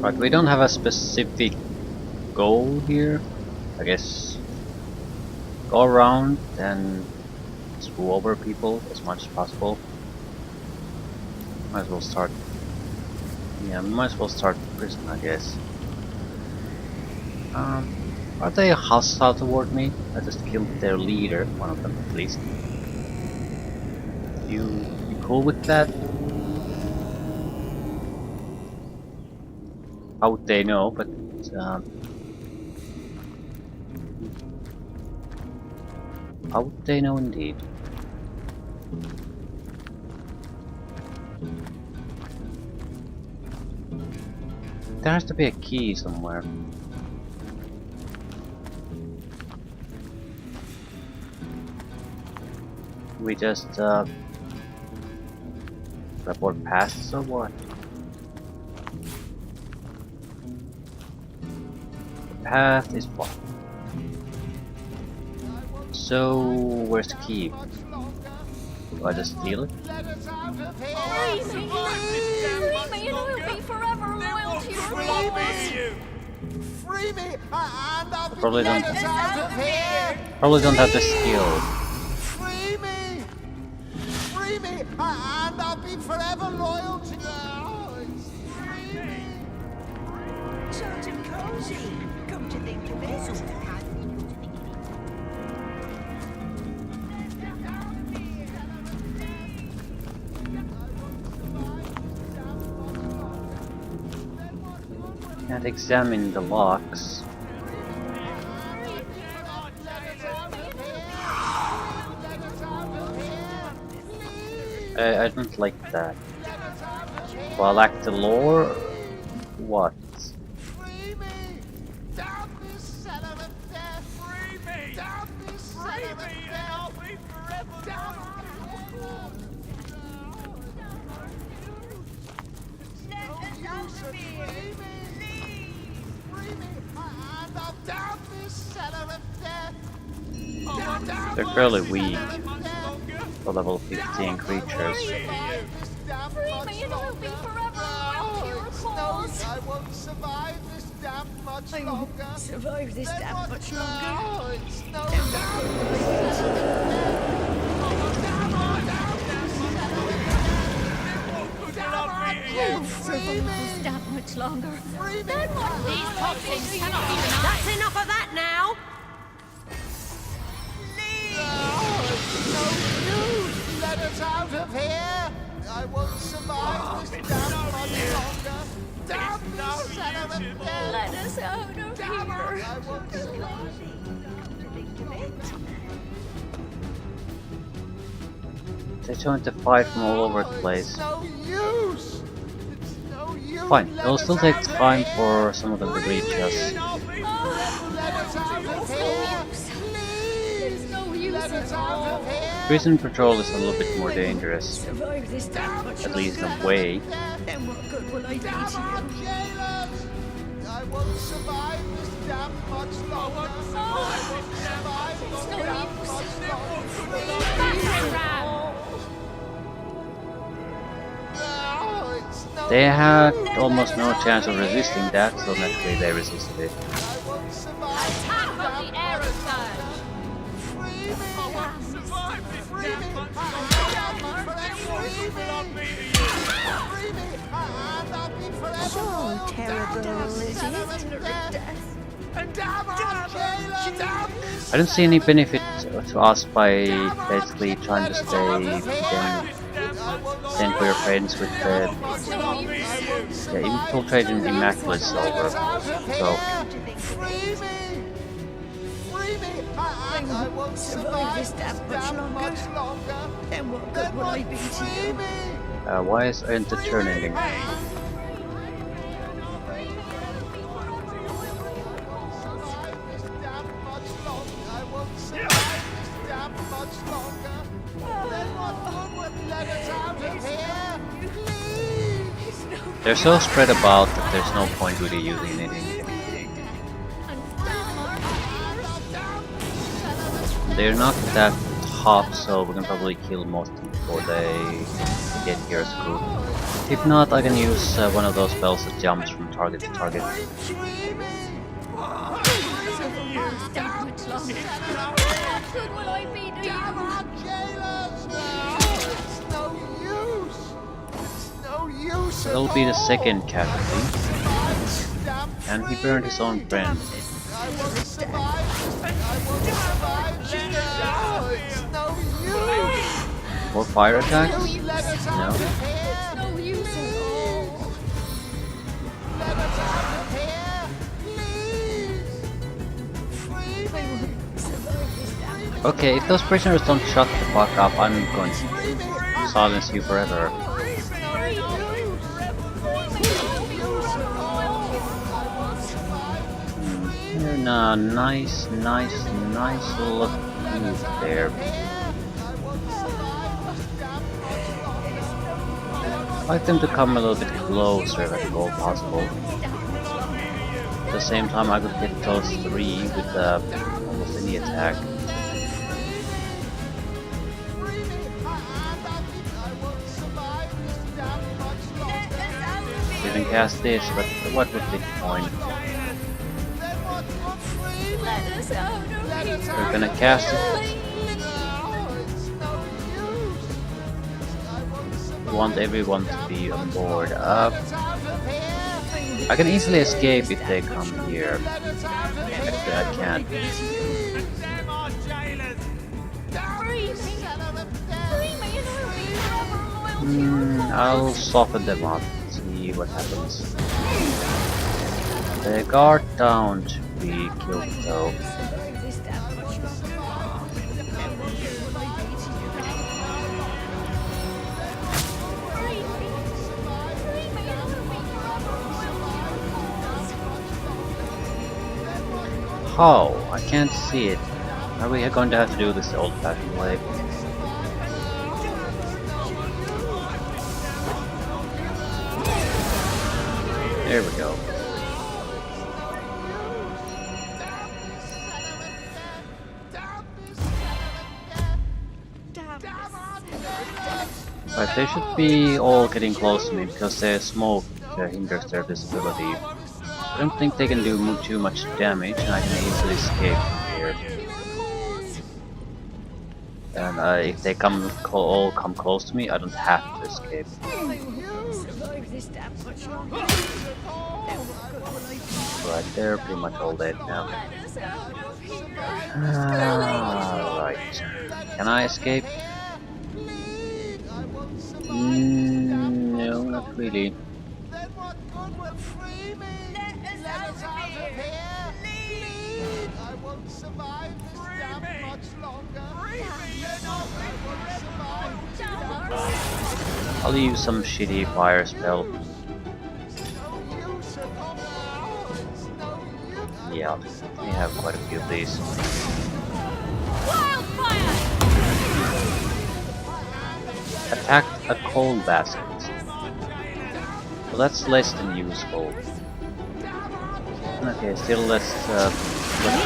Right, we don't have a specific goal here. I guess go around and screw over people as much as possible. Might as well start. Yeah, might as well start the prison, I guess. Are they hostile toward me? I just killed their leader, one of them at least. You cool with that? How would they know? But how would they know indeed? There has to be a key somewhere. We just report passes or what? The path is blocked. So where's the key? Do I just steal it? Free me and I'll be forever loyal to your cause. Free me, and I'll be Probably let don't- us out of here. Probably don't have the skill. Free me, and I'll be forever loyal to you. Free me. Sergeant Cozy, come to think of it. Can't examine the locks. I don't like that. Do I lack the lore? What? Free me! Down this cellar of death! Free me! Down this cellar of death! I'll be forever down Free me! And I'll down this cellar of death! Down They're fairly this weak cellar of death. for level 15 creatures. Free me and I'll be forever loyal to your cause. I won't survive this damn much I longer. won't survive this damn much longer. No, it's no I won't survive this damn much longer. These toxins cannot be denied. That's enough of that now! Let us out of here! I won't survive this damn much longer. Damn this son of a bitch! Let us out of here. I won't survive. They joined the fight from all over the place. It's no use! It's no use! Fine, Let it'll us still out take of time here. for some of them to reach us. Let us out of here! Please! There's no use Let us at out all. of here! Prison patrol is a little bit more dangerous, Survive this damn much at least in longer. a way. Then what good will I be Damn to our you? jailers! I won't survive this damn much longer. I won't survive this no damn use. much longer. Battering ram. No, it's no They had use. almost no chance of resisting that, so naturally they resisted it. I won't survive this Attack of damn the air much surge. longer. Free me! I won't survive this Free me! Free me! And I'll be forever So loyal. terrible, Damn is this son it? of a death. And damn our jailer! Damn this I don't see any benefit to us by basically trying to stay then we're friends with the infiltrating Immaculate Silver. So Free me! Free me! I won't survive this damn much longer. Then what good will I be to Free you? me! why isn't the turn ending? Survive this damn much longer. I won't survive this damn much longer. Then what good would let us out of here? Please! They're so spread about that there's no point really using anything. They're not that top, so we can probably kill most of them before they get here as a group. If not, I can use one of those spells that jumps from target to target. That much longer. How good will I be to you? It's no use. It's no use. That'll be the second casualty. And he burned his own friend. I won't survive. I won't survive. No, it's no use. More fire attacks? Let us out No. of here. No use at all. Let us out of here. Please. Free I me. won't survive this damn. Okay, if those prisoners don't shut the fuck up, I'm going to silence you forever. You're a nice little move there. I'd like them to come a little bit closer if at all possible. At the same time, I could get those three with almost any attack. Even cast this, but what would be the point? Let us out of here. We're gonna cast it. I want everyone to be on board. I can easily escape if they come here. Actually, I can't. Free me. Free me and I'll be forever loyal to you. I'll soften them up. See what happens. The guard down to be killed though. Survive this damn much Free me. Free me and I'll be forever loyal to you. How? I can't see it. Are we going to have to do this the old-fashioned way? There we go. Right, they should be all getting close to me because their smoke hinders their visibility. I don't think they can do too much damage, and I can easily escape from here. And if they all come close to me, I don't have to escape. I won't survive this damn much longer. Right, they're pretty much all dead now. Let us out of here. Right. Can I escape? No, not really. Then what good will free me? Let us out of here. Leave. I won't survive this damn much longer. I'll use some shitty fire spell. Yeah, we have quite a few of these. Wildfire! Attacked a coal basket. Well, that's less than useful. Okay, still less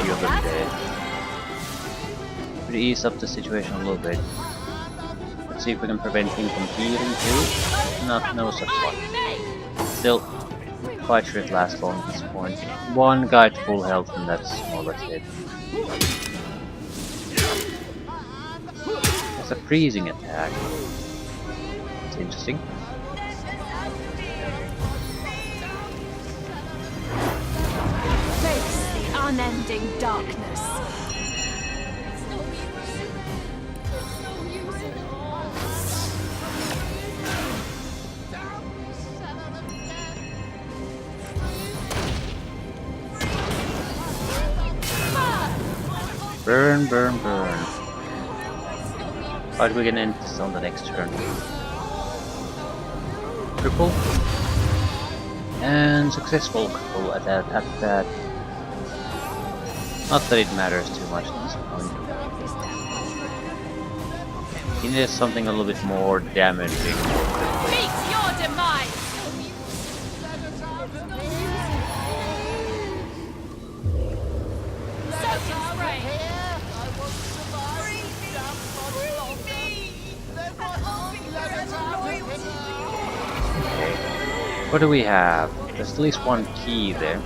few of them dead. Could ease up the situation a little bit. Let's see if we can prevent him from healing too. No such luck. Still, quite sure it lasts long at this point. One guy at full health and that's more or less it. It's a freezing attack. It's interesting. Face the unending darkness. It's no use. It's no use at all. Burn, burn, burn. Alright, we can end this on the next turn. Triple. And successful critical at that. Not that it matters too much at this point. He needs something a little bit more damaging. Meet your demise! Soaking spray! what do we have? There's at least one key there.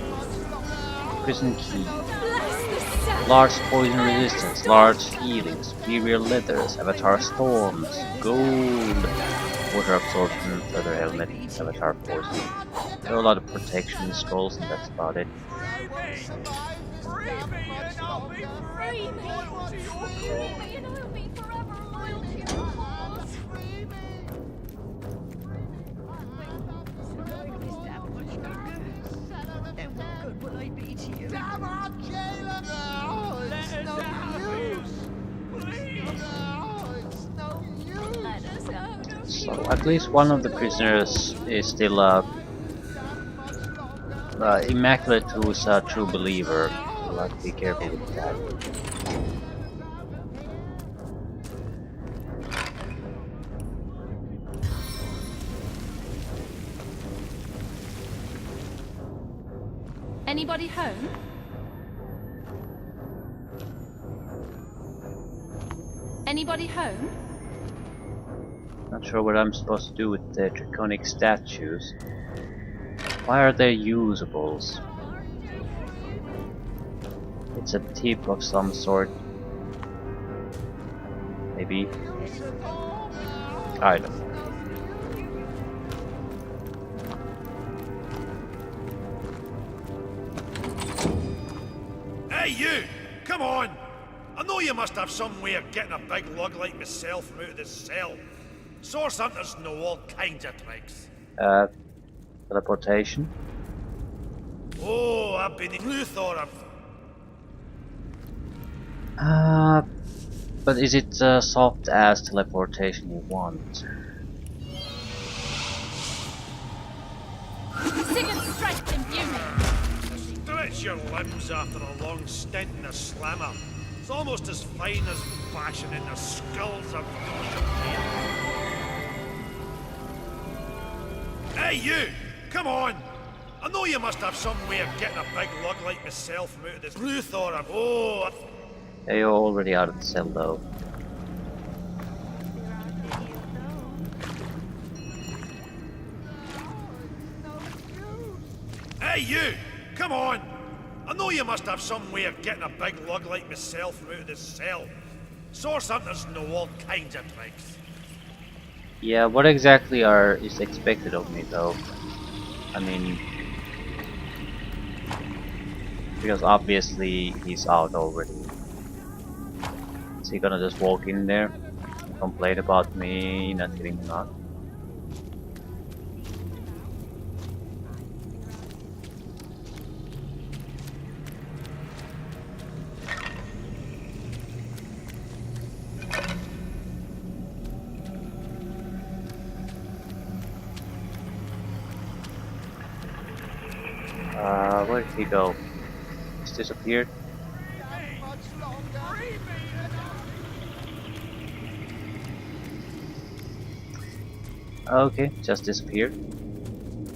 Prison key. Bless the sun. Large poison resistance, large healing, superior leathers, avatar storms, gold, water absorption, feather helmet, avatar poison. There are a lot of protection scrolls and that's about it. I won't survive this damn much longer. Free me. Loyal to your Free me and I'll be forever loyal to your cause. Free me! Then what good will I be to you? Damn our jailer! No, it's no use! No, it's no use! Let us out of So here. at least one of the prisoners is still Damn much longer! Immaculate, who's a true believer. We'll have to be careful with that. Anybody home? Anybody home? Not sure what I'm supposed to do with the draconic statues. Why are they usables? It's a tip of some sort. Maybe. I don't know. Hey you! Come on! I know you must have some way of getting a big lug like myself from out of this cell. Source hunters know all kinds of tricks. Teleportation. Oh, I've been in Luthor. But is it soft as teleportation you want? Sing and strike them, you. Stretch your limbs after a long stint in a slammer. It's almost as fine as bashing in the skulls of Hey you! Come on! I know you must have some way of getting a big lug like myself from out of this Luthor. Oh, Yeah, you're already out of the cell though. Hey you! Come on! I know you must have some way of getting a big lug like myself from out of this cell. Source hunters know all kinds of tricks. Yeah, what exactly is expected of me though? I mean, because obviously he's out already. Is he gonna just walk in there and complain about me not getting him out? Where did he go? He's disappeared. Damn much longer! Okay, just disappeared.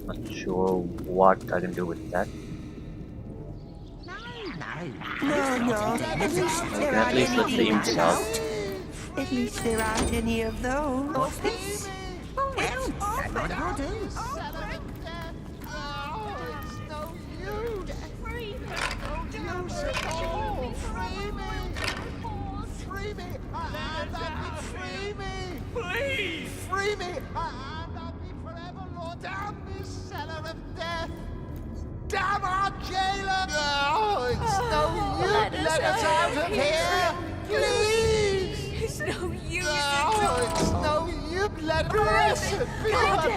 Not sure what I can do with that. No. At least there At aren't least any let's see demons himself. out. At least there aren't any of those. Oh, well, but I'll do. No, it's no use! Free me. No use at all! Free me! Free me! Free me! Please! Free me! And I'll be forever, Lord. Damn this cellar of death! Damn our jailer! No, it's no use! Let us out of here! Please! It's no use No, at it's all. no use! Let blessed be God, the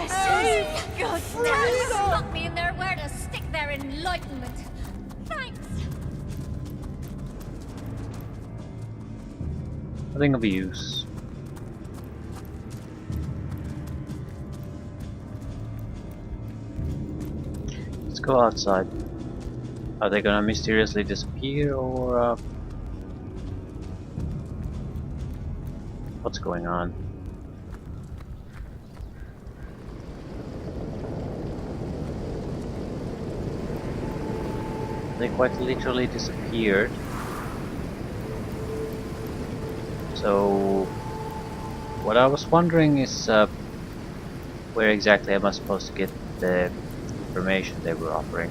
name! God, Freedom! lock me in there where to stick their enlightenment. Thanks. Nothing of use. Let's go outside. Are they gonna mysteriously disappear or what's going on? They quite literally disappeared. So what I was wondering is where exactly am I supposed to get the information they were offering.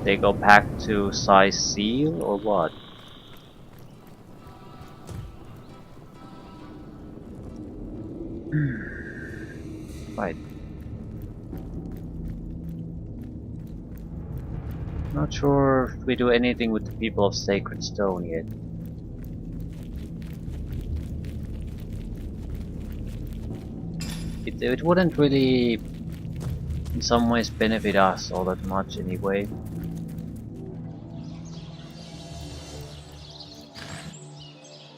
They go back to size seal or what? Right. Not sure if we do anything with the people of Sacred Stone yet. It wouldn't really, in some ways, benefit us all that much anyway.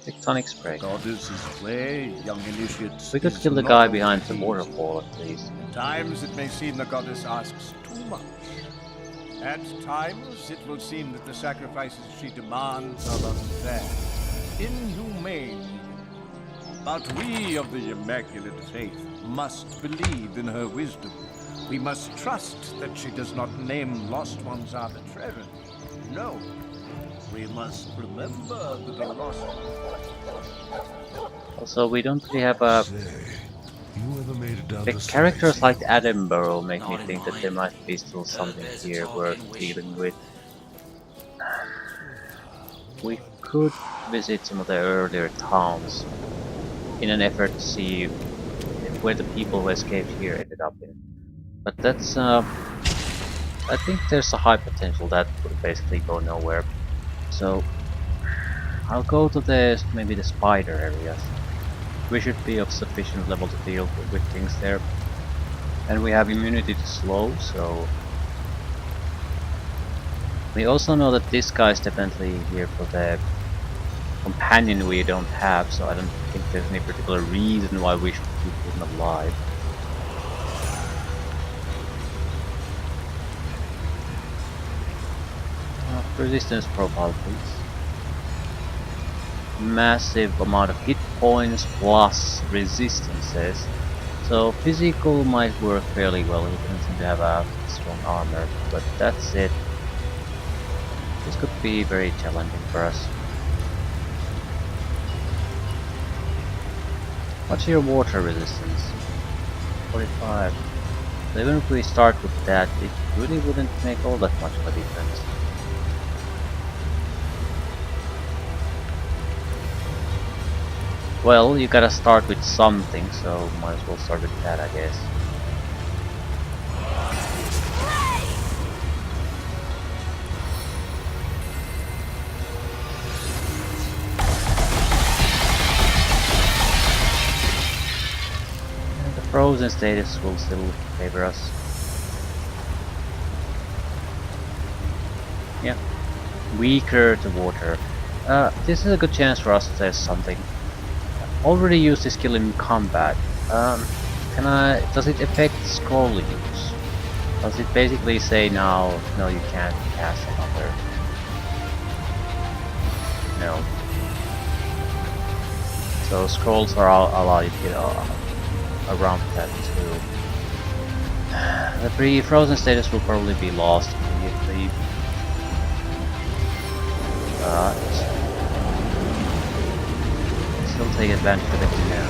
Tectonic spray. Goddess's play, young initiates. We could is kill the not guy always behind the easy. waterfall at least. At times it may seem the goddess asks too much. At times it will seem that the sacrifices she demands are unfair, inhumane. But we of the Immaculate Faith must believe in her wisdom. We must trust that she does not name lost ones arbitrarily. No, we must remember that the lost Also, we don't really have a... Say, you ever made it down The to characters sightsee? like Edinburgh make me Not in think that mine. there might be still something There's a here talk worth in Wish. dealing with. We could visit some of the earlier towns in an effort to see where the people who escaped here ended up in. But that's, I think there's a high potential that would basically go nowhere. So, I'll go to maybe the spider areas. We should be of sufficient level to deal with things there. And we have immunity to slow, so... We also know that this guy is definitely here for the companion we don't have, so I don't think there's any particular reason why we should keep him alive. Resistance profile, please. Massive amount of hit points plus resistances. So physical might work fairly well. He doesn't seem to have a strong armor, but that's it. This could be very challenging for us. What's your water resistance? 45. So even if we start with that, it really wouldn't make all that much of a difference. Well, you gotta start with something, so might as well start with that, I guess. And the frozen status will still favor us. Yeah. Weaker to water. This is a good chance for us to test something. Already used this skill in combat. Does it affect scroll use? Does it basically say now, no, you can't cast another? No. So scrolls are allow you to get around that too. The pre-frozen status will probably be lost immediately. But still take advantage of it now.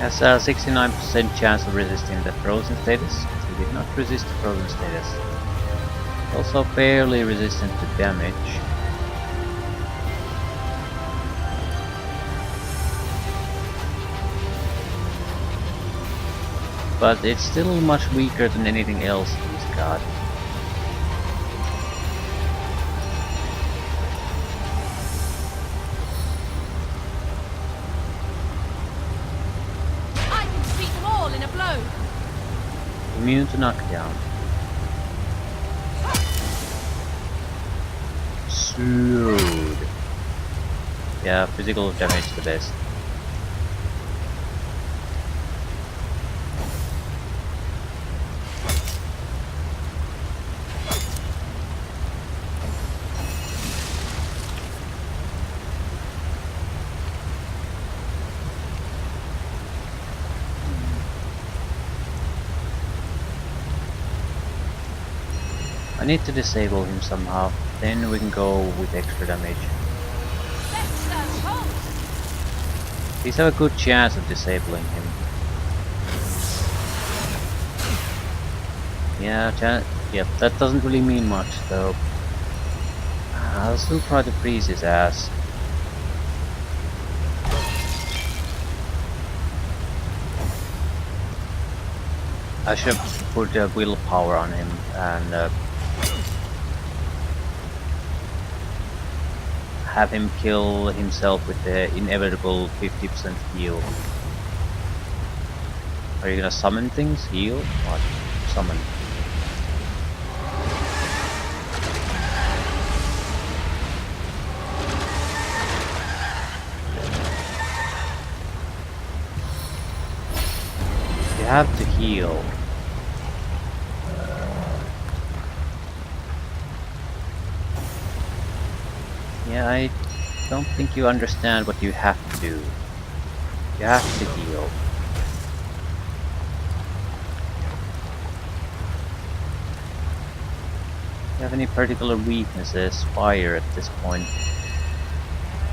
Has a 69% chance of resisting the frozen status. He did not resist the frozen status. Also fairly resistant to damage. But it's still much weaker than anything else he's got. Immune to knockdown. Sued. Yeah, physical damage the best. I need to disable him somehow. Then we can go with extra damage. Let's go home. These have a good chance of disabling him. Yep, that doesn't really mean much though. I'll still try to freeze his ass. I should put willpower on him and have him kill himself with the inevitable 50% heal. Are you gonna summon things? Heal? What? Summon. You have to heal. Yeah, I don't think you understand what you have to do. You have to heal. Do you have any particular weaknesses? Fire at this point.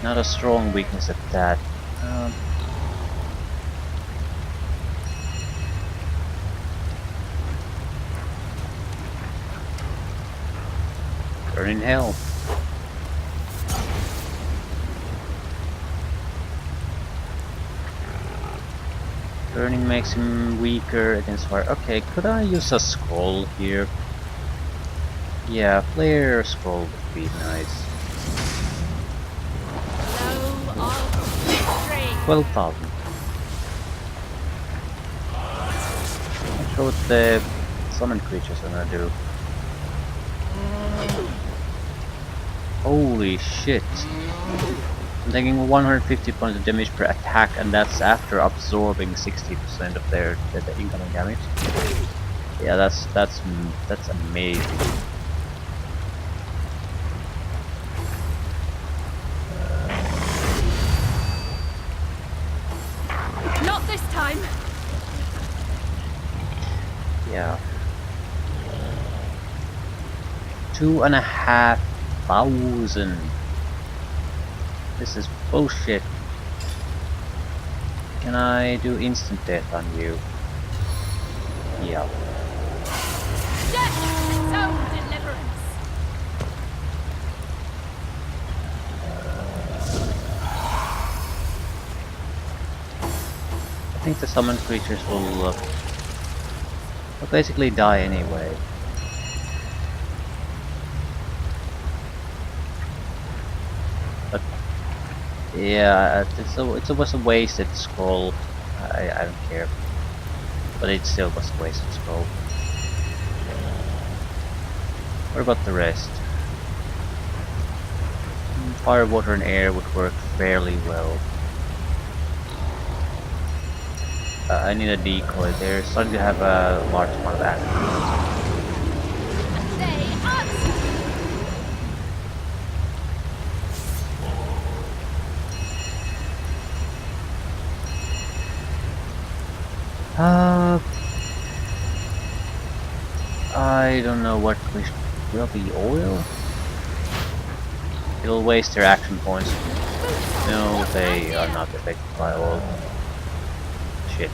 Not a strong weakness at that. Burn in hell. Burning makes him weaker against fire. Okay, could I use a scroll here? Yeah, flare scroll would be nice. Blow of victory. 12,000. Not sure what the summon creatures are gonna do. Holy shit. I'm taking 150 points of damage per attack, and that's after absorbing 60% of the incoming damage. Yeah, that's amazing. Not this time. Yeah. 2,500. This is bullshit. Can I do instant death on you? Yeah. Death is its own deliverance. I think the summoned creatures will basically die anyway. But yeah, it was a wasted scroll. I don't care, but it still was a wasted scroll. What about the rest? Fire, water, and air would work fairly well. I need a decoy. They're starting to have a large amount of action. They answer. I don't know what we will be oil. It'll waste their action points. No, they are not affected by oil. Shit.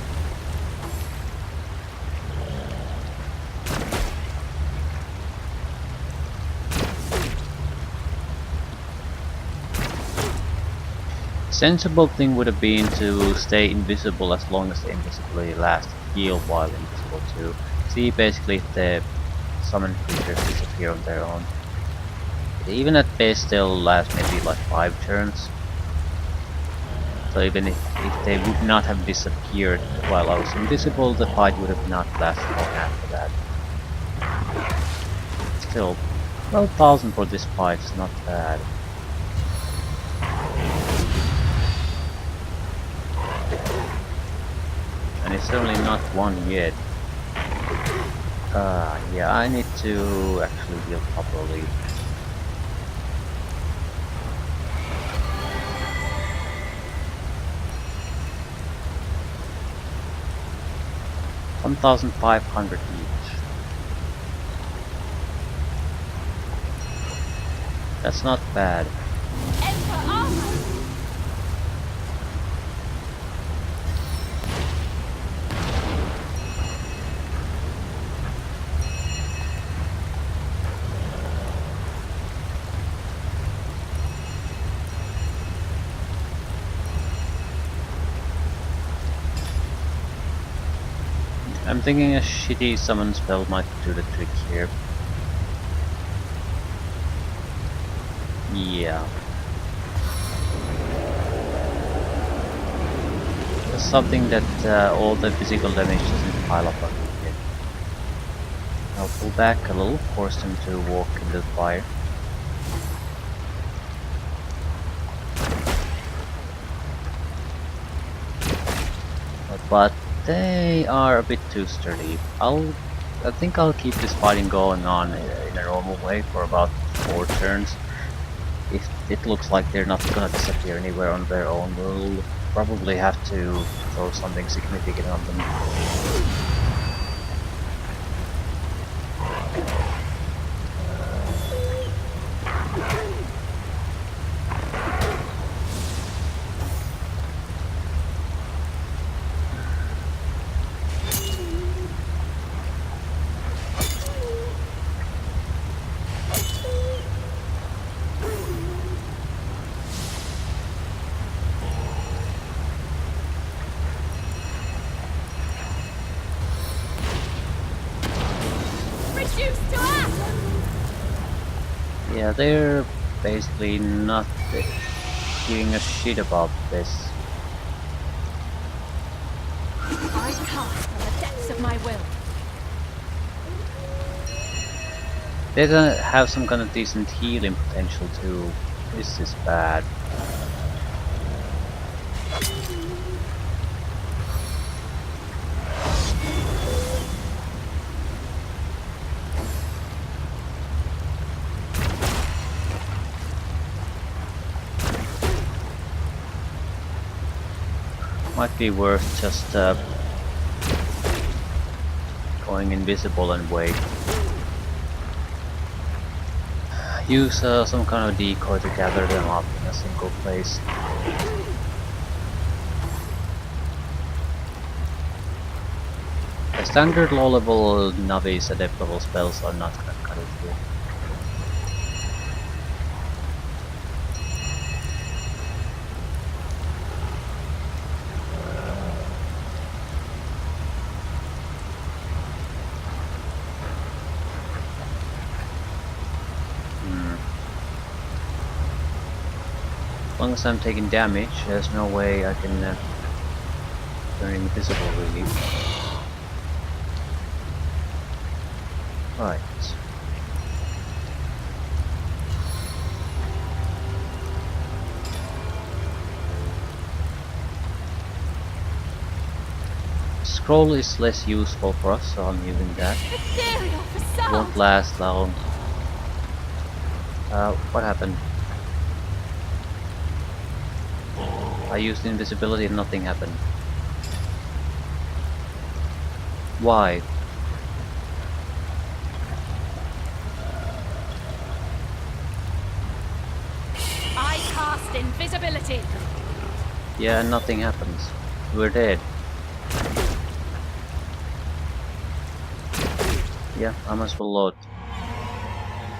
Sensible thing would have been to stay invisible as long as the invisibility lasts. Heal while invisible too. See basically if the summoned creatures disappear on their own. Even at base they'll last maybe like 5 turns. So even if they would not have disappeared while I was invisible, the fight would have not lasted long after that. Still, 12,000 for this fight is not bad. And it's certainly not one yet. Yeah, I need to actually heal properly. $1,500 each. That's not bad. Emperor armor! I'm thinking a shitty summon spell might do the trick here. Yeah. Just something that all the physical damage doesn't pile up on me here. I'll pull back a little, force him to walk into the fire. But they are a bit too sturdy. I think I'll keep this fighting going on in a normal way for about 4 turns. If it looks like they're not gonna disappear anywhere on their own, we'll probably have to throw something significant on them. Reduced to atoms! Yeah, they're basically not giving a shit about this. I cast from the depths of my will. They're gonna have some kind of decent healing potential too. This is bad. Might be worth just going invisible and wait. Use some kind of decoy to gather them up in a single place. The standard low level novice adept level spells are not gonna cut it here. As long as I'm taking damage, there's no way I can turn invisible really. Right. Scroll is less useful for us, so I'm using that. Ethereal It facade! won't last long. What happened? I used invisibility and nothing happened. Why? I cast invisibility! Yeah, nothing happens. We're dead. Yeah, I must well load.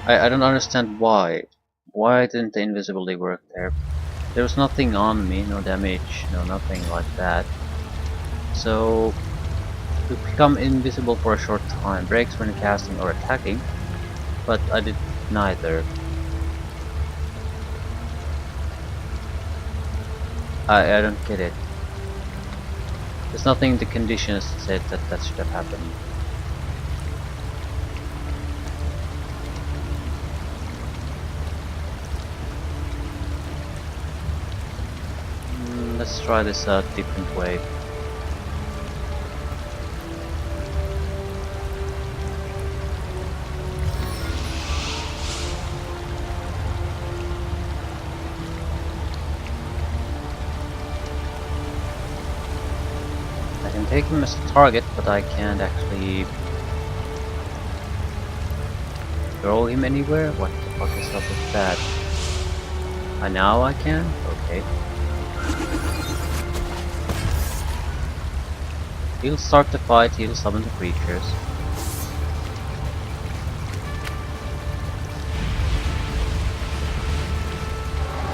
I don't understand why. Why didn't the invisibility work there? There was nothing on me, no damage, no nothing like that. So, to become invisible for a short time breaks when casting or attacking, but I did neither. I don't get it. There's nothing in the conditions that said that that should have happened. Let's try this a different way. I can take him as a target, but I can't actually throw him anywhere? What? fuck is up with that? Now I can? Okay. He'll start the fight, he'll summon the creatures.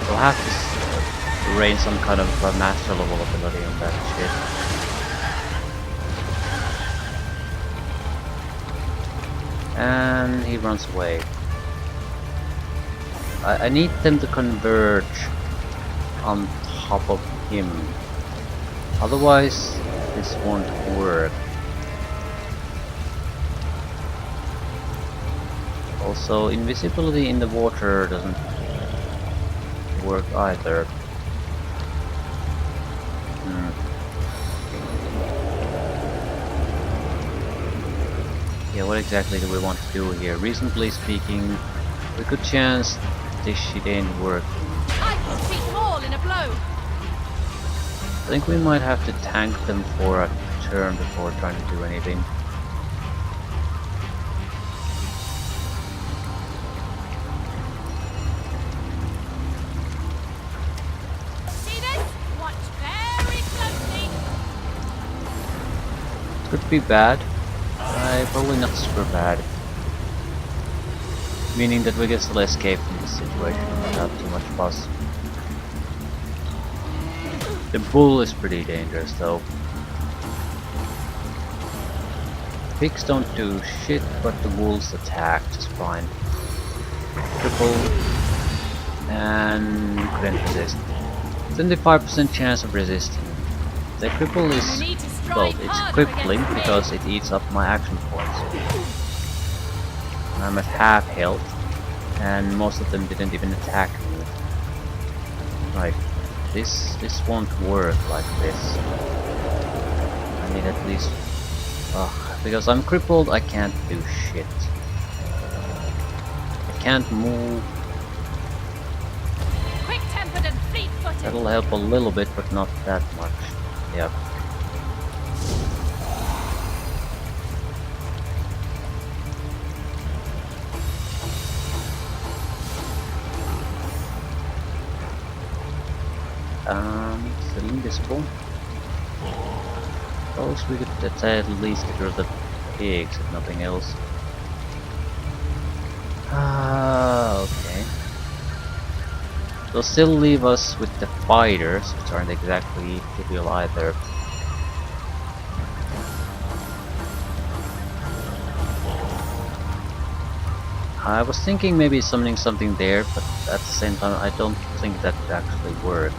We'll have to rain some kind of master level ability on that shit. And he runs away. I need them to converge on top of him. Otherwise, this won't work. Also, invisibility in the water doesn't work either. Yeah, what exactly do we want to do here? Reasonably speaking, we could chance this shit ain't working. I can defeat them all in a blow. I think we might have to tank them for a turn before trying to do anything. See this? Watch very closely. Could be bad. Probably not super bad. Meaning that we can still escape from this situation without too much fuss. The bull is pretty dangerous though. Pigs don't do shit, but the wolves attack just fine. Triple and couldn't resist. 75% chance of resisting. The cripple is, well, it's crippling because it eats up my action points. I'm at half health, and most of them didn't even attack me. Right, this won't work like this. I need at least, because I'm crippled, I can't do shit. I can't move. Quick-tempered and fleet-footed. That'll help a little bit, but not that much. Yep. Still invisible. Suppose we could at least get rid of the pigs, if nothing else. Okay. They'll still leave us with the fighters, which aren't exactly trivial either. I was thinking maybe summoning something there, but at the same time I don't think that would actually work.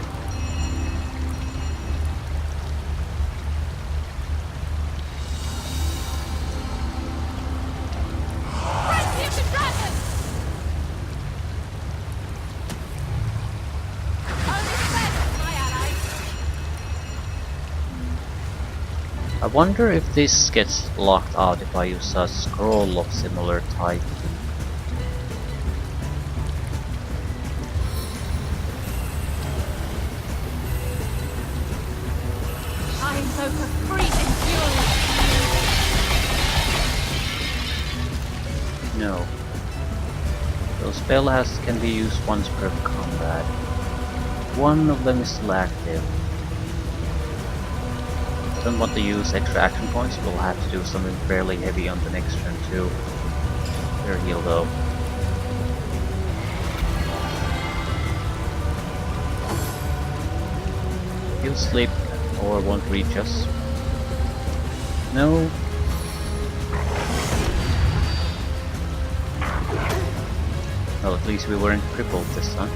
I wonder if this gets locked out if I use a scroll of similar type. I'm so freezing fury. No. So spell can be used once per combat. One of them is still active. Don't want to use extra action points, we'll have to do something fairly heavy on the next turn too. They're healed though. He'll sleep or won't reach us. No. Well, at least we weren't crippled this time.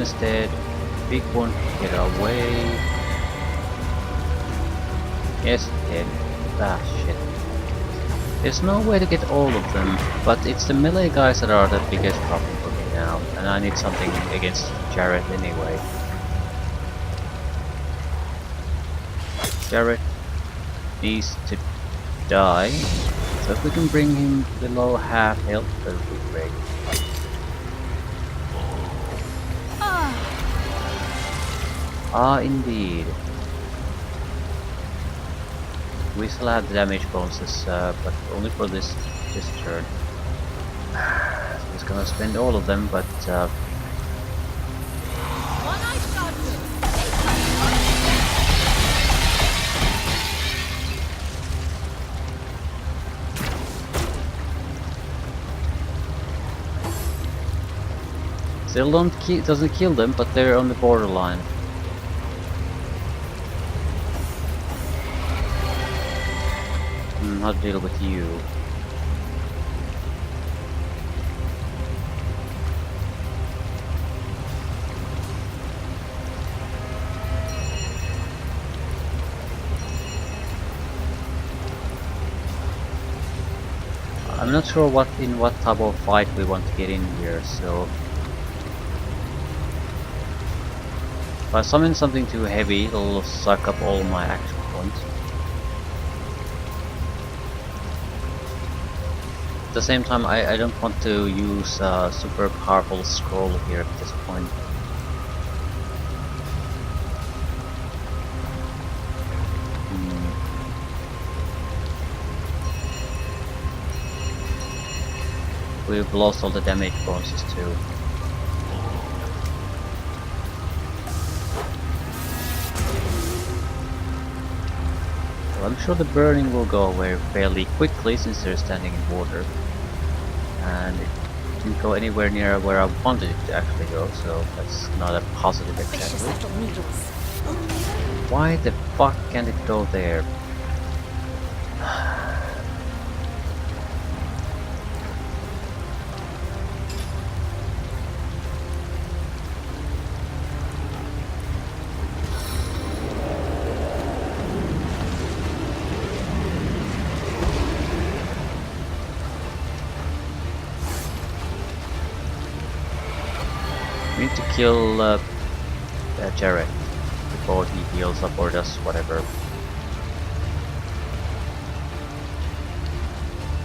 is dead. Big one, get away. Yes, dead. Ah, shit. There's no way to get all of them, but it's the melee guys that are the biggest problem for me now, and I need something against Jared anyway. Jared needs to die, so if we can bring him below half health, that would be great. Ah, indeed. We still have the damage bonuses, but only for this turn. I'm just gonna spend all of them, but One I shot with. still doesn't kill them, but they're on the borderline. How to deal with you? I'm not sure in what type of fight we want to get in here, so if I summon something too heavy, it'll suck up all my action points. At the same time, I don't want to use a super powerful scroll here at this point. We've lost all the damage bonuses too. Well, I'm sure the burning will go away fairly quickly since they're standing in water. And it didn't go anywhere near where I wanted it to actually go, so that's not a positive exactly. Why the fuck can't it go there? We need to kill Jared before he heals up or does whatever.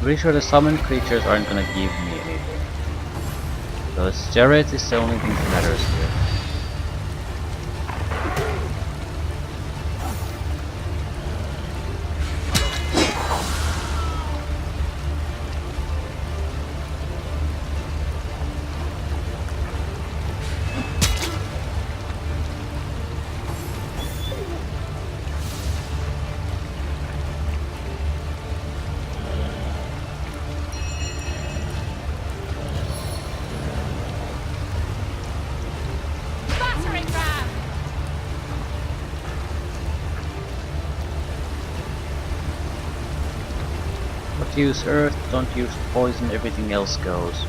Pretty sure the summoned creatures aren't gonna give me anything. Because Jared is the only thing that matters here. Battering ram! But use earth, don't use poison, everything else goes.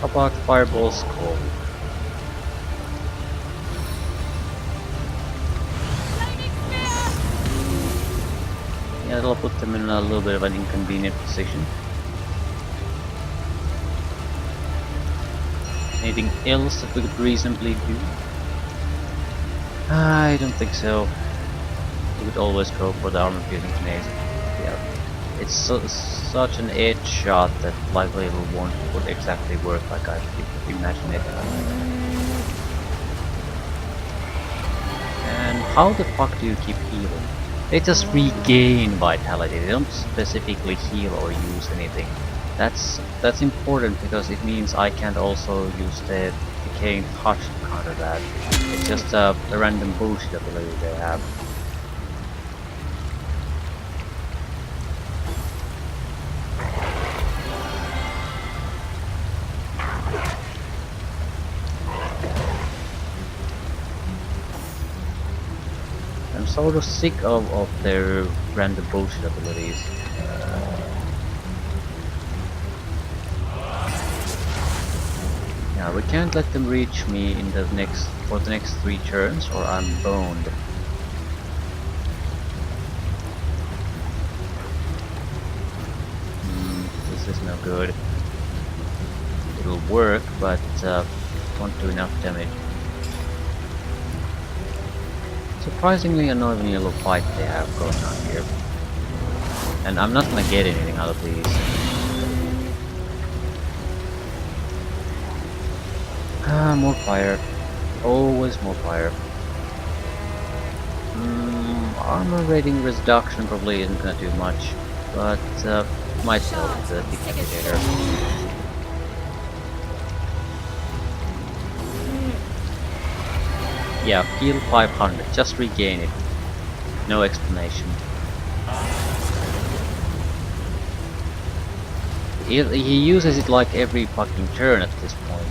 How about Fireball Skull? Flaming spear! Yeah, that'll put them in a little bit of an inconvenient position. Anything else that we could reasonably do? I don't think so. We could always go for the armor piercing grenade. Yeah, it's such an edge shot that likely it would exactly work like I imagine it. And how the fuck do you keep healing? They just regain vitality. They don't specifically heal or use anything. That's important because it means I can't also use the decaying touch to counter that. It's just a random bullshit ability they have. sort of sick of their random bullshit abilities. Yeah, we can't let them reach me in the next 3 turns, or I'm boned. This is no good. It'll work, but won't do enough damage. Surprisingly, a not even yellow fight they have going on here, and I'm not gonna get anything out of these. More fire. Always more fire. Armor rating reduction probably isn't gonna do much, but might help the decapitator. Yeah, heal 500, just regain it. No explanation. He uses it like every fucking turn at this point.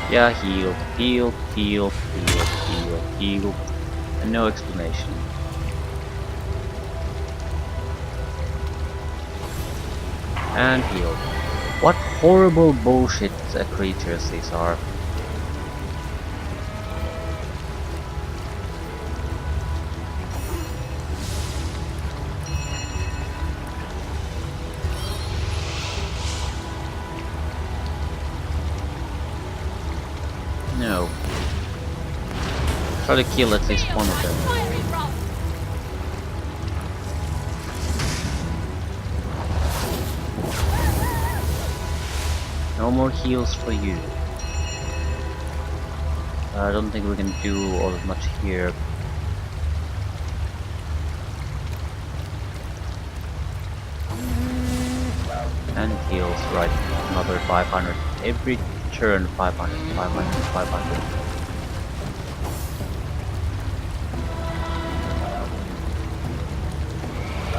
Yeah, heal, heal, heal, heal, heal, heal, and no explanation. And heal. What horrible bullshit creatures these are. No. Try to kill at least one of them. No more heals for you. I don't think we can do all that much here. And heals, right, another 500. Every turn 500, 500, 500.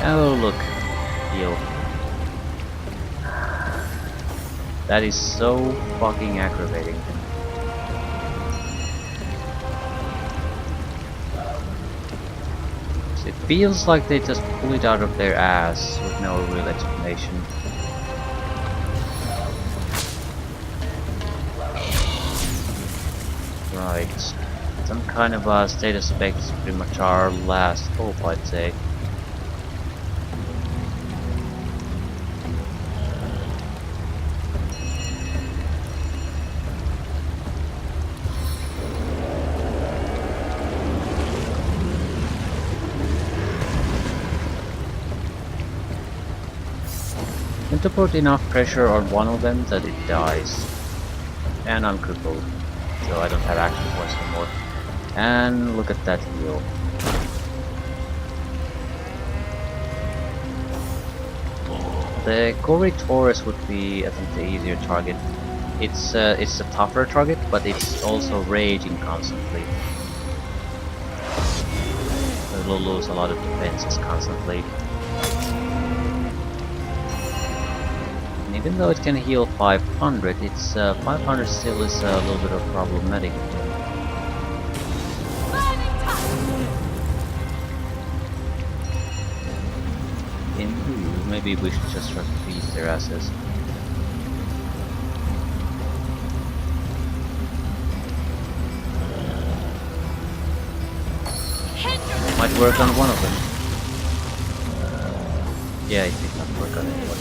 Oh look, heal. That is so fucking aggravating. It feels like they just pull it out of their ass with no real explanation. Right. Some kind of a status effect is pretty much our last hope, I'd say. And to put enough pressure on one of them that it dies. And I'm crippled, so I don't have action points anymore. And look at that heal. The Gory Taurus would be, I think, the easier target. It's a tougher target, but it's also raging constantly. It will lose a lot of defenses constantly. And even though it can heal 500, it's 500 still is a little bit of problematic. Maybe we should just try to beat their asses. Might work on one of them. Yeah, it did not work on anyone.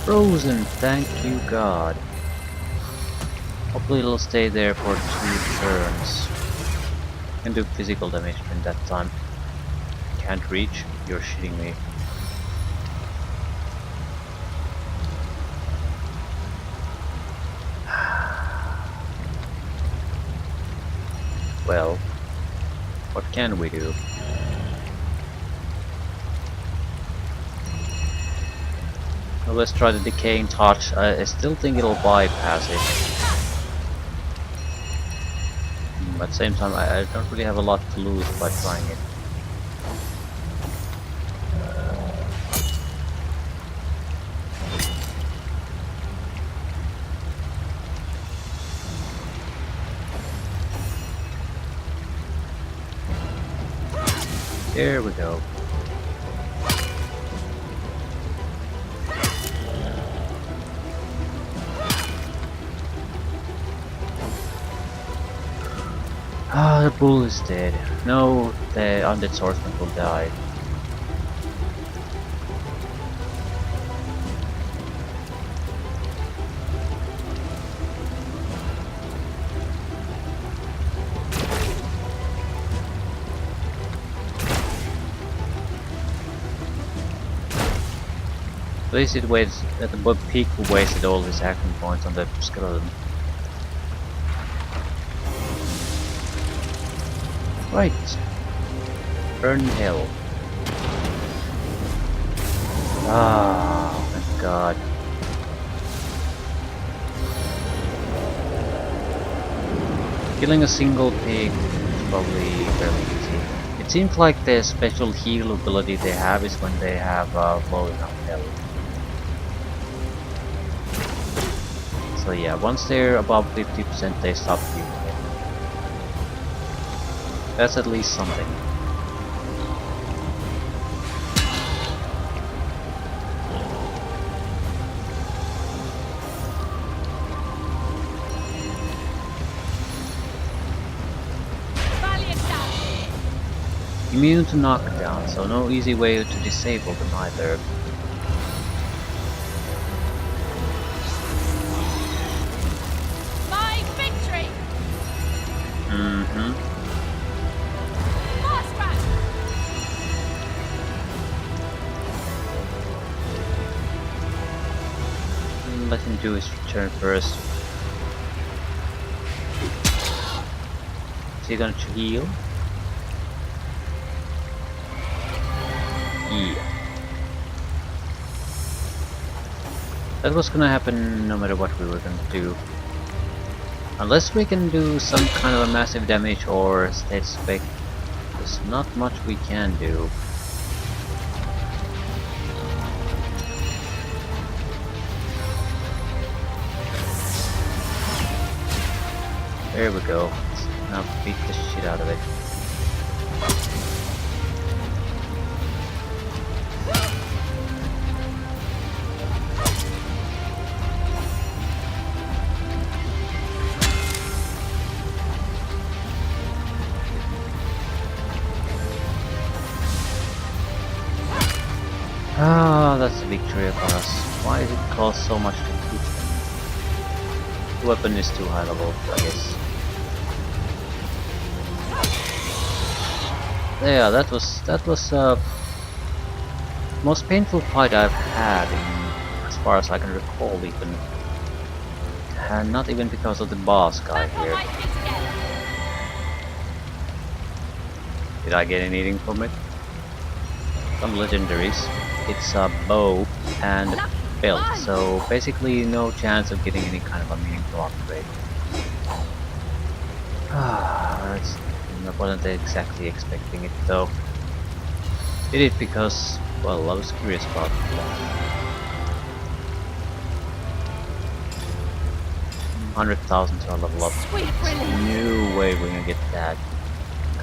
Frozen, thank you God. Hopefully it'll stay there for 2 turns. Can do physical damage in that time. Can't reach? You're shitting me. Well, what can we do? Well, let's try the decaying touch. I still think it'll bypass it. But at the same time, I don't really have a lot to lose by trying it. There we go. Ah, the bull is dead. No, the undead swordsman will die. At least it waits at the peak who wasted all his action points on the skeleton. Right. Burn in hell. Ah, thank God. Killing a single pig is probably fairly easy. It seems like the special heal ability they have is when they have low enough health. So yeah, once they're above 50% they stop healing. That's at least something. Immune to knockdown, so no easy way to disable them either. My victory! Mm-hmm. Let him do his turn first. Is he going to heal? Yeah. That was gonna happen no matter what we were gonna do. Unless we can do some kind of a massive damage or state spec, there's not much we can do. There we go. Let's now beat the shit out of it. Ah, that's a victory for us. Why does it cost so much to keep them? The weapon is too high level, I guess. Yeah, that was most painful fight I've had in, as far as I can recall, even. And not even because of the boss guy here. Did I get anything from it? Some legendaries. It's a bow and belt, so basically no chance of getting any kind of a meaningful upgrade. I wasn't exactly expecting it though. Did it because, well, I was curious about it. 100,000 to level up. No way we're gonna get that.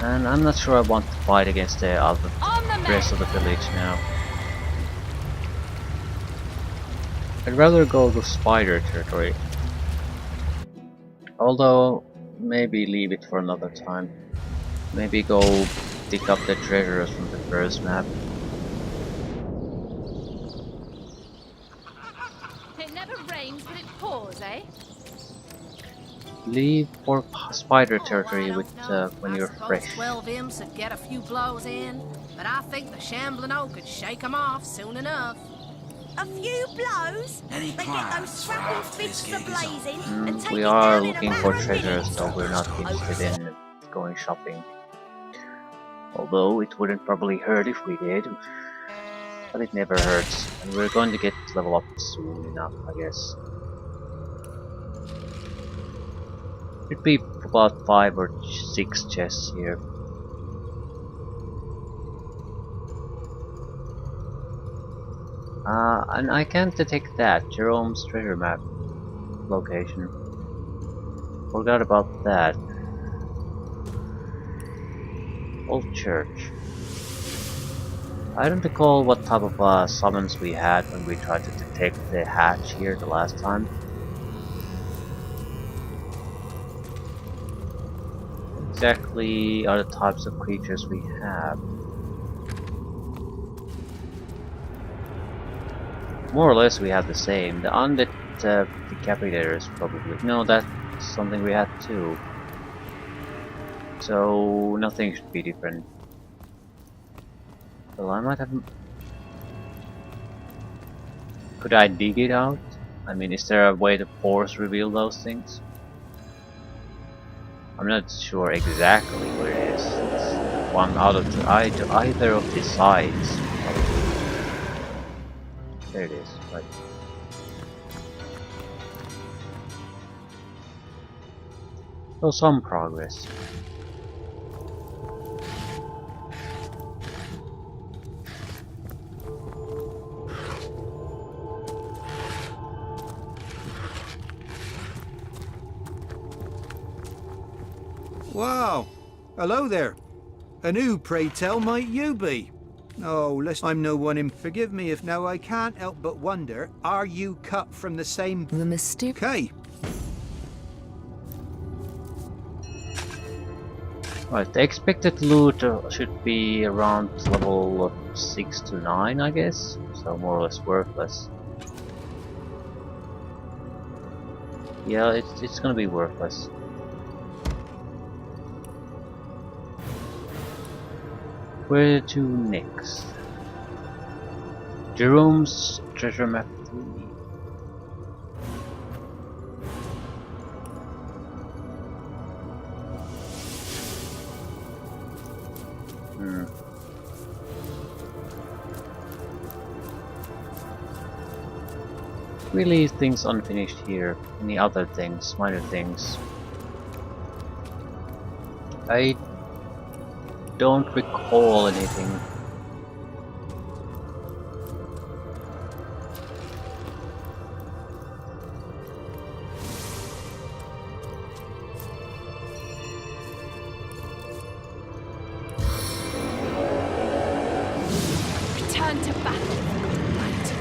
And I'm not sure I want to fight against the rest of the village now. I'd rather go to spider territory. Although, maybe leave it for another time. Maybe go pick up the treasures from the first map. It never rains, but it pours, eh? Leave for spider territory with when you're fresh. 12 imps would get a few blows in, but I think the shambling oak could shake them off soon enough. A few blows? They get those strapping fists a blazing and take We it are down in looking a for matter of treasures, minutes. so we're not interested in going shopping. Although it wouldn't probably hurt if we did, but it never hurts, and we're going to get level up soon enough, I guess. Should be about 5 or 6 chests here. And I can't detect that Jerome's treasure map location. Forgot about that. Old church. I don't recall what type of summons we had when we tried to detect the hatch here the last time. Exactly are the types of creatures we have. More or less we have the same. The undead decapitators probably. No, that's something we had too. So nothing should be different. Well, I might have... Could I dig it out? I mean, is there a way to force reveal those things? I'm not sure exactly where it is. It's one out of either of the sides. Probably. There it is. Right. So some progress. Wow! Hello there. And who, pray tell, might you be? Oh, listen, I'm no one in. Forgive me if now I can't help but wonder, are you cut from the same... The mysterious... Okay. Right, the expected loot should be around level 6 to 9, I guess. So more or less worthless. Yeah, it's gonna be worthless. Where to next? Jerome's treasure map 3. Really things unfinished here. Any other things, minor things. I don't recall anything. Return to battle. Right.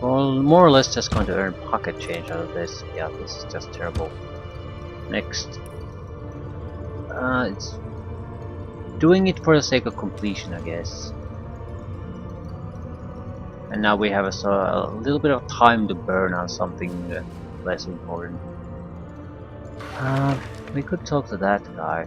Well, more or less just going to earn pocket change out of this. Yeah, this is just terrible. Next. It's doing it for the sake of completion, I guess. And now we have a little bit of time to burn on something less important. We could talk to that guy.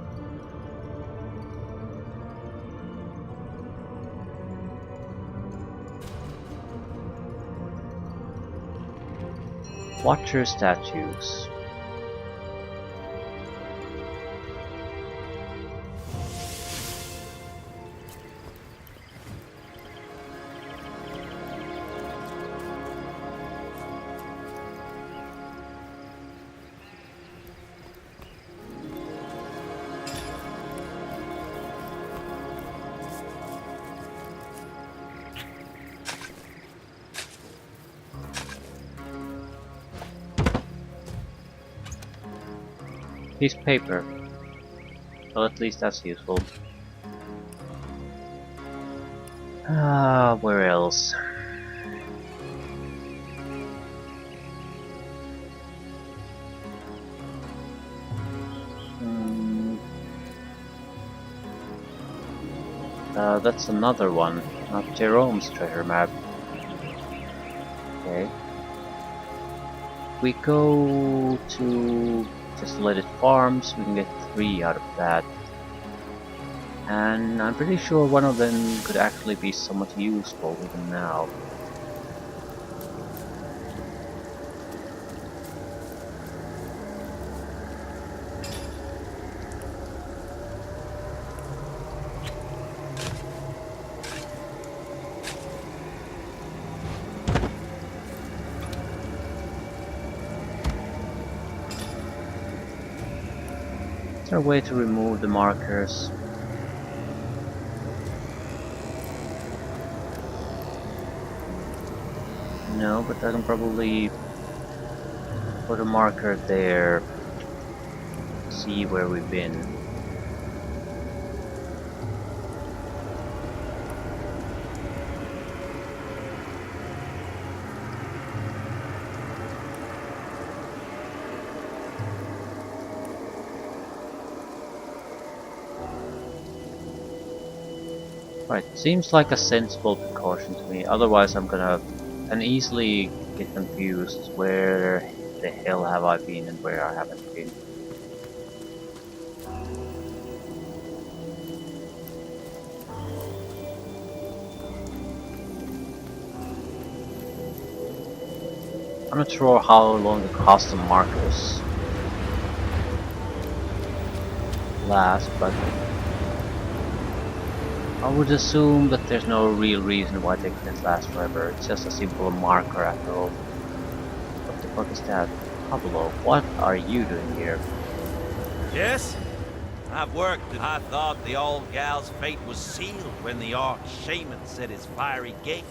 Watcher statues. Piece of paper. Well, at least that's useful. Where else? That's another one, not Jerome's treasure map. Okay. We go to Desolated Farms, we can get 3 out of that. And I'm pretty sure one of them could actually be somewhat useful even now. Is there a way to remove the markers? No, but I can probably put a marker there, see where we've been. Right, seems like a sensible precaution to me, otherwise I'm gonna can easily get confused where the hell have I been and where I haven't been. I'm not sure how long the custom markers last, but I would assume that there's no real reason why they couldn't last forever. It's just a simple marker after all. What the fuck is that? Pablo, what are you doing here? Yes? I've worked and I thought the old gal's fate was sealed when the Arch Shaman set his fiery gate.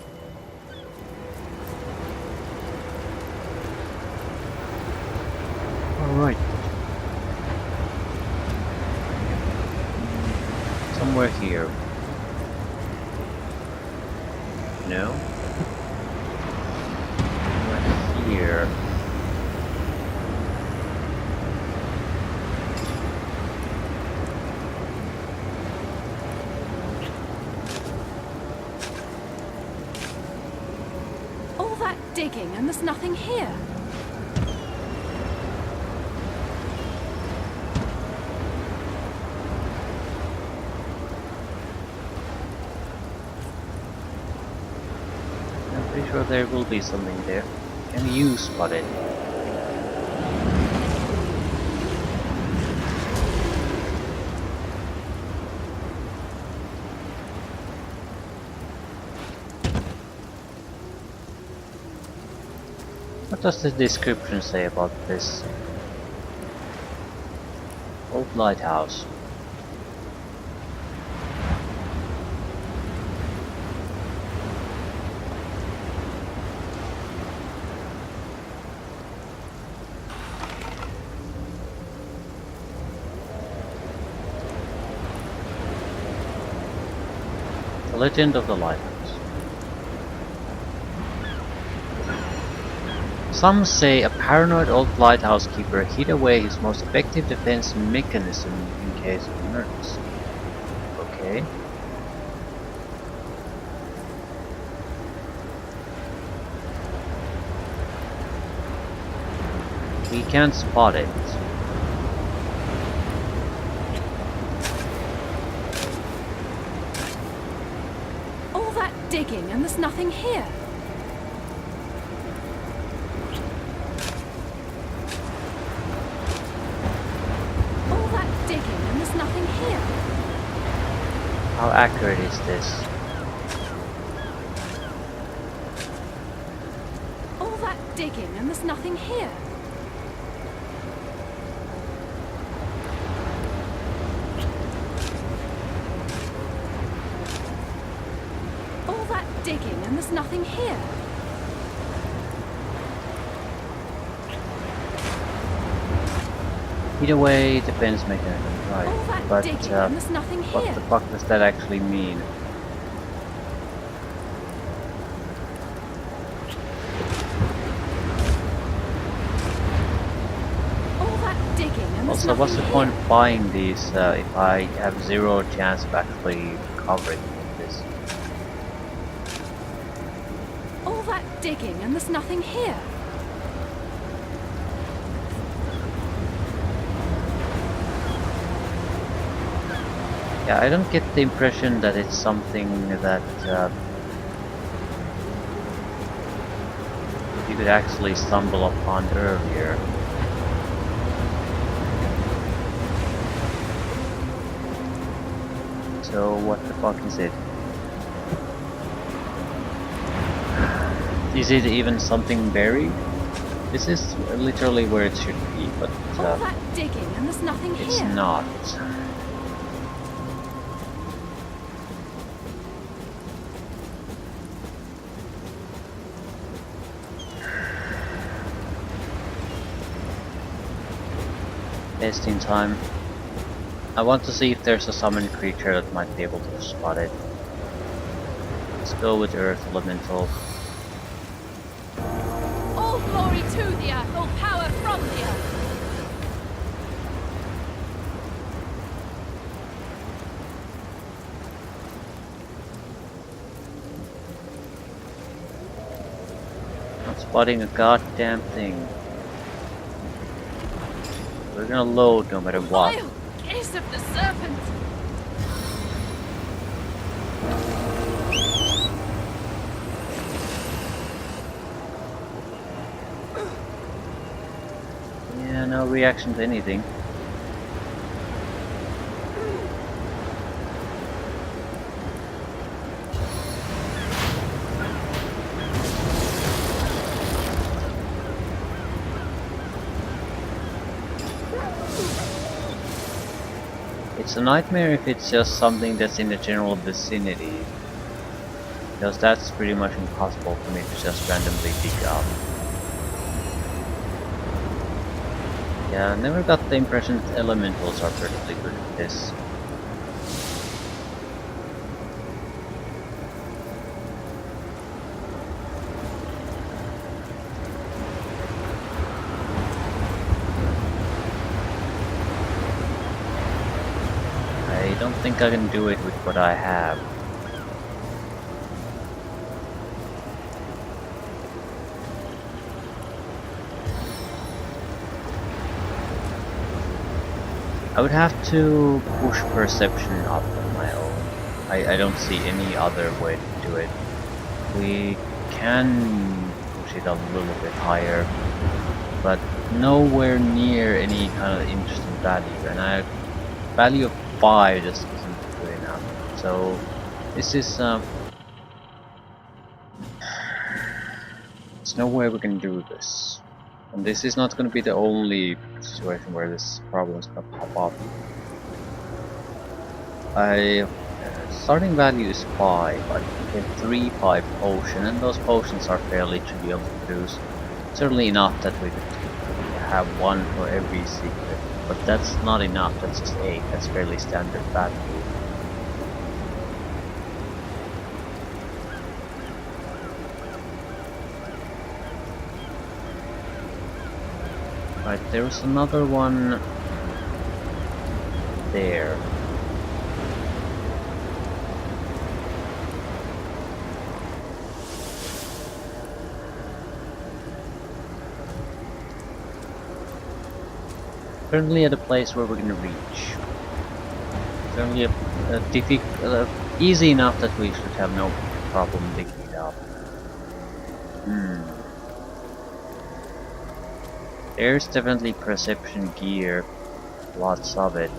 Alright. Somewhere here. No? Somewhere here. All that digging and there's nothing here. I'm pretty sure there will be something there. Can you spot it? What does the description say about this old lighthouse? The Legend of the Lighthouse. Some say a paranoid old lighthouse keeper hid away his most effective defense mechanism in case of emergency. Okay. We can't spot it. All that digging and there's nothing here. All that digging and there's nothing here. How accurate is this? All that digging and there's nothing here. All that digging and there's nothing here. Either way, defense mechanism, All right? that But digging and there's nothing what here. the fuck does that actually mean? All that digging and there's Also, what's the nothing point here. of buying these if I have zero chance of actually covering this? All that digging and there's nothing here. Yeah, I don't get the impression that it's something that you could actually stumble upon earlier. So what the fuck is it? Is it even something buried? This is literally where it should be. but All that digging and there's nothing it's here. not. Testing time. I want to see if there's a summoned creature that might be able to spot it. Let's go with Earth Elemental. All glory to the earth, all power from the earth. Not spotting a goddamn thing. We're gonna load no matter what. Vile kiss of the serpent. Yeah, no reaction to anything. It's a nightmare if it's just something that's in the general vicinity, because that's pretty much impossible for me to just randomly dig up. Yeah, I never got the impression that elementals are perfectly good at this. I don't think I can do it with what I have. I would have to push perception up on my own. I don't see any other way to do it. We can push it a little bit higher, but nowhere near any kind of interesting value, and a value of 5 just isn't good enough. So this is there's no way we can do this. And this is not going to be the only situation where this problem is going to pop up. Starting value is 5, I can get 3 5 potion, and those potions are fairly trivial to produce. Certainly enough that we could have one for every secret, but that's not enough, that's just 8, that's fairly standard value. Right, there was another one there. Currently at a place where we're gonna reach. Currently easy enough that we should have no problem digging it up. There's definitely perception gear, lots of it.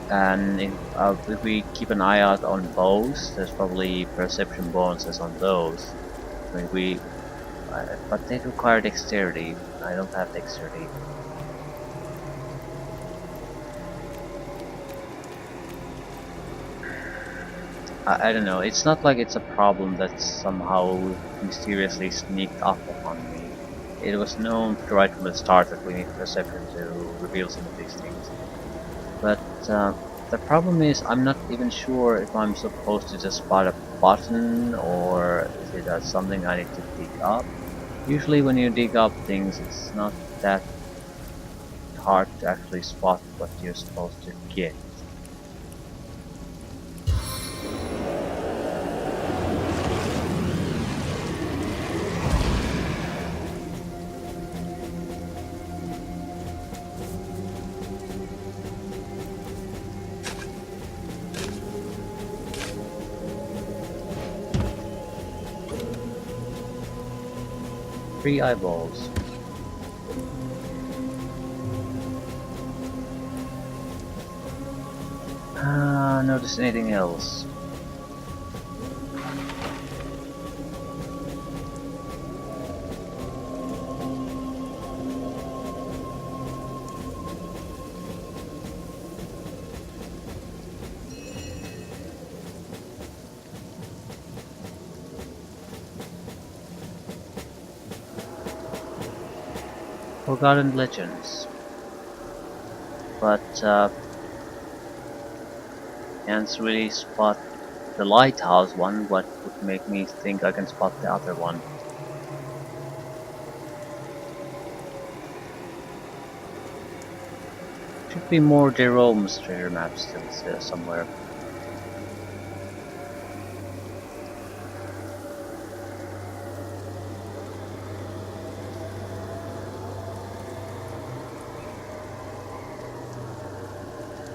And if we keep an eye out on bows, there's probably perception bonuses on those. I mean, but they require dexterity. I don't have dexterity. I don't know, it's not like it's a problem that's somehow mysteriously sneaked up upon me. It was known right from the start that we need perception to reveal some of these things. But the problem is I'm not even sure if I'm supposed to just spot a button or is it something I need to dig up. Usually when you dig up things it's not that hard to actually spot what you're supposed to get. Three eyeballs. Notice anything else? Forgotten Legends. But can't really spot the lighthouse one. What would make me think I can spot the other one? Should be more Jerome's treasure maps still somewhere.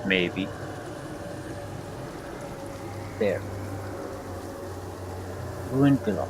Maybe. There. Ruined villa.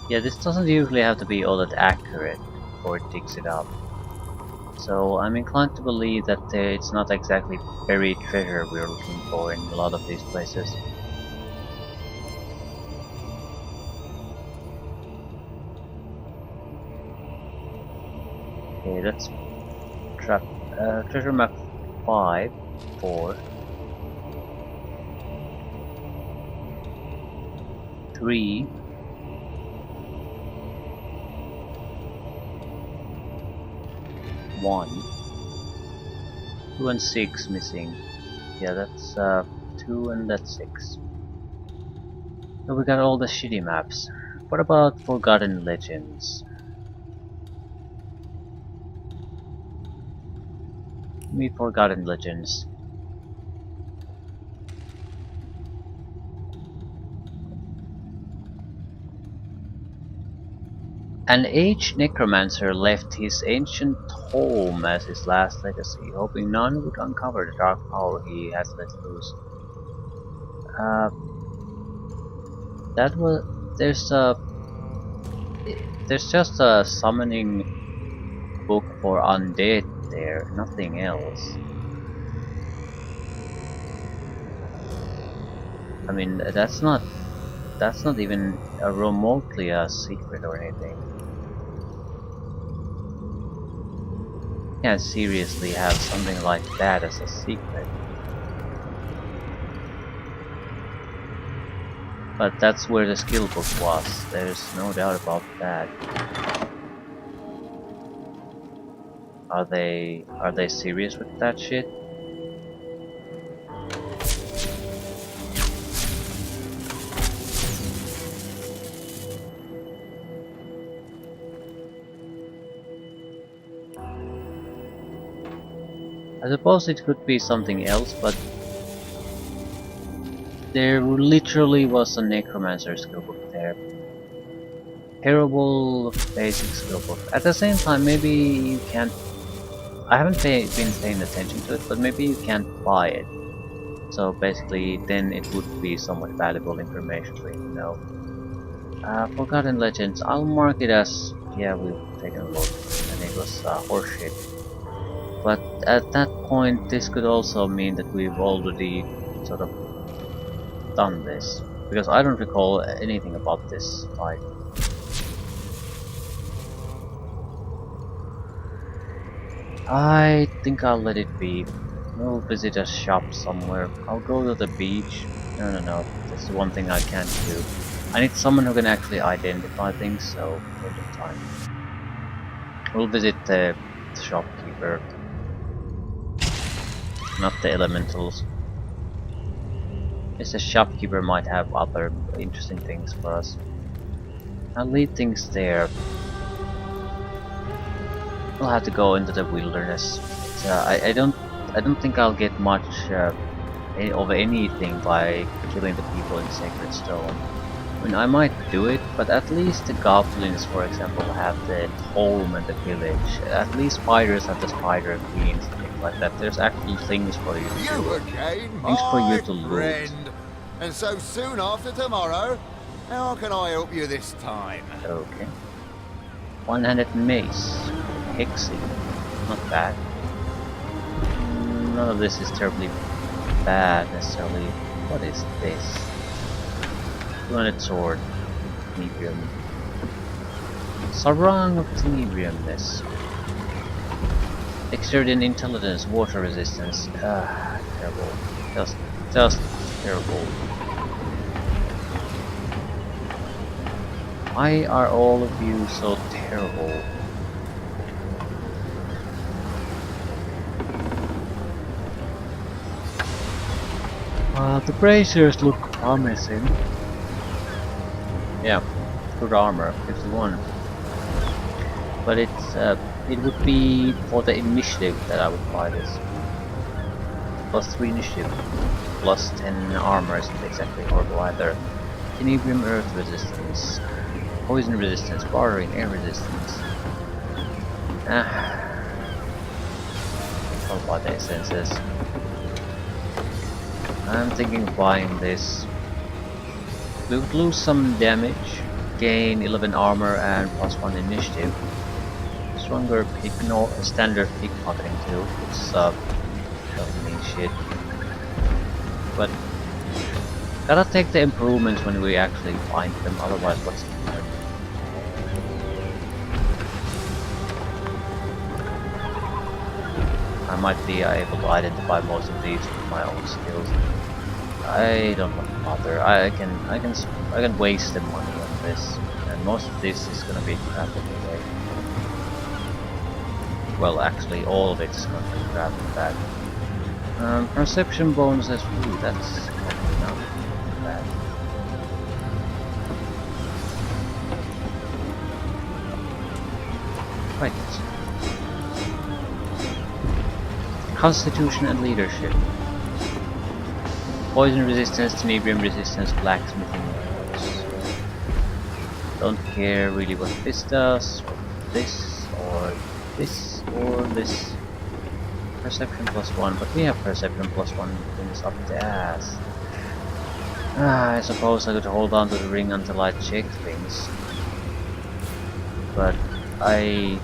Yeah, this doesn't usually have to be all that accurate before it digs it up. So I'm inclined to believe that it's not exactly buried treasure we're looking for in a lot of these places. Okay, that's treasure map 5, 4, 3, 1, 2 and 6 missing. Yeah, that's 2 and that's 6. So we got all the shitty maps. What about Forgotten Legends? Me Forgotten Legends. An aged necromancer left his ancient home as his last legacy, hoping none would uncover the dark power he has let loose. That was there's just a summoning book for undead there, nothing else. I mean, that's not even remotely a secret or anything. You can't seriously have something like that as a secret. But that's where the skill book was, there's no doubt about that. Are they serious with that shit? I suppose it could be something else, but there literally was a necromancer skill book there. Terrible basic skill book. At the same time, maybe you can't... I haven't been paying attention to it, but maybe you can't buy it. So basically, then it would be somewhat valuable information for you to know. Forgotten Legends, I'll mark it as... yeah, we've taken a look, and it was horseshit. But at that point, this could also mean that we've already sort of done this, because I don't recall anything about this fight. I think I'll let it be. We'll visit a shop somewhere. I'll go to the beach. No, this is one thing I can't do. I need someone who can actually identify things, so take the time. We'll visit the shopkeeper, not the elementals. Yes, the shopkeeper might have other interesting things for us. I'll leave things there. We'll have to go into the wilderness. I don't think I'll get much of anything by killing the people in Sacred Stone. I mean, I might do it, but at least the goblins, for example, have the home and the village. At least spiders have the spider queens and things like that. There's actually things for you to do. You again, Things for you my to loot. friend. And so soon after tomorrow, how can I help you this time? Okay. One-handed mace. Hexing. Not bad. None of this is terribly bad necessarily. What is this? 200 sword. Tenebrium. Sarang of Tenebriumness. Dexterity and intelligence, water resistance. Terrible. Just terrible. Why are all of you so terrible? The braziers look promising. Yeah, good armor, 51. But it would be for the initiative that I would buy this. Plus 3 initiative, plus 10 armor isn't exactly horrible either. Tenebrium earth resistance, poison resistance, bartering air resistance. I'll buy the essences. I'm thinking of buying this. We would lose some damage, gain 11 armor and plus 1 initiative. Stronger standard pickpocketing too, which doesn't mean shit. But gotta take the improvements when we actually find them, otherwise what's the point? I might be able to identify most of these with my own skills. I don't want to bother. I can waste the money on this, and most of this is gonna be crap anyway. Well, actually, all of it's gonna be crap in fact. Perception bonuses. Ooh, that's probably not bad. Right. Constitution and leadership. Poison resistance, tenebrium resistance, blacksmithing. Don't care really what this does, or this, or this, or this. Perception plus 1, but we have perception plus 1 things up the ass. I suppose I could hold on to the ring until I check things. But I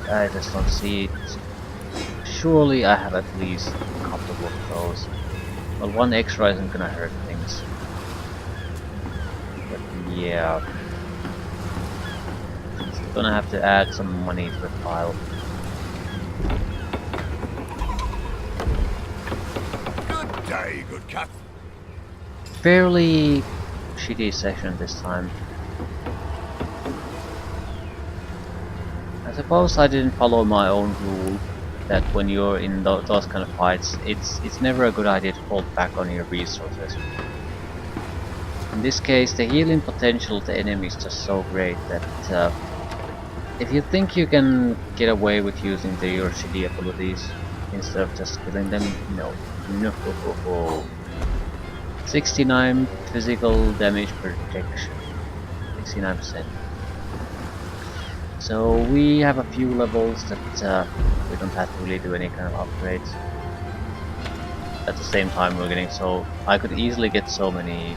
just don't see it. Surely I have at least a couple of those. Well, 1 extra isn't gonna hurt things. But yeah. Gonna have to add some money to the pile. Good day, good cat. Fairly shitty session this time. I suppose I didn't follow my own rule that when you're in those kind of fights, it's never a good idea to hold back on your resources. In this case, the healing potential of the enemy is just so great that if you think you can get away with using your shitty abilities instead of just killing them, no. 69 physical damage protection. 69%. So we have a few levels that we don't have to really do any kind of upgrades. At the same time we're getting I could easily get so many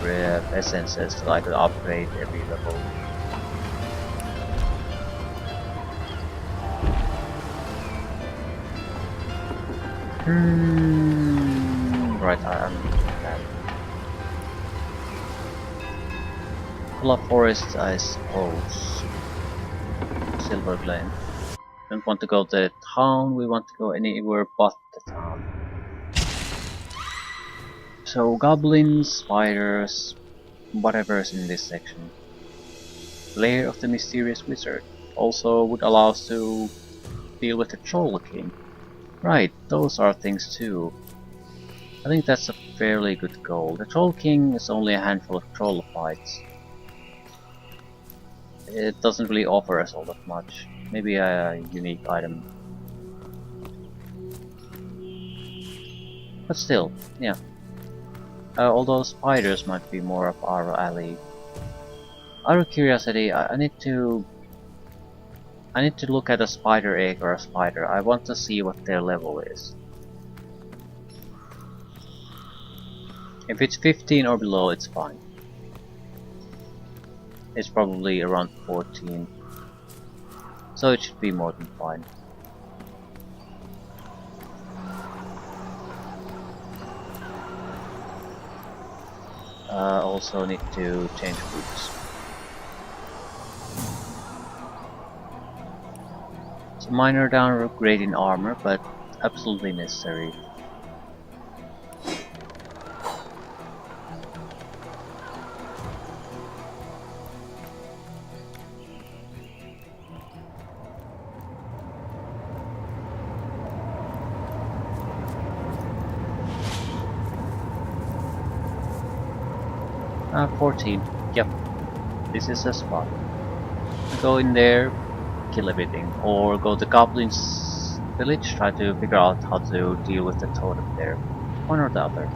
essences that I could upgrade every level. Right, I'm bad. Full forest, I suppose. Silver Glen. Don't want to go to the town, we want to go anywhere but the town. So goblins, spiders, whatever's in this section. Lair of the Mysterious Wizard also would allow us to deal with the Troll King. Right, those are things too. I think that's a fairly good goal. The Troll King is only a handful of troll fights. It doesn't really offer us all that much. Maybe a unique item. But still, yeah. Although spiders might be more up our alley. Out of curiosity, I need to look at a spider egg or a spider. I want to see what their level is. If it's 15 or below, it's fine. It's probably around 14. So it should be more than fine. Also need to change boots. It's a minor downgrade in armor, but absolutely necessary. Ah, 14. Yep, this is a spot. Go in there, kill everything, or go to Goblin's village, try to figure out how to deal with the totem there. One or the other.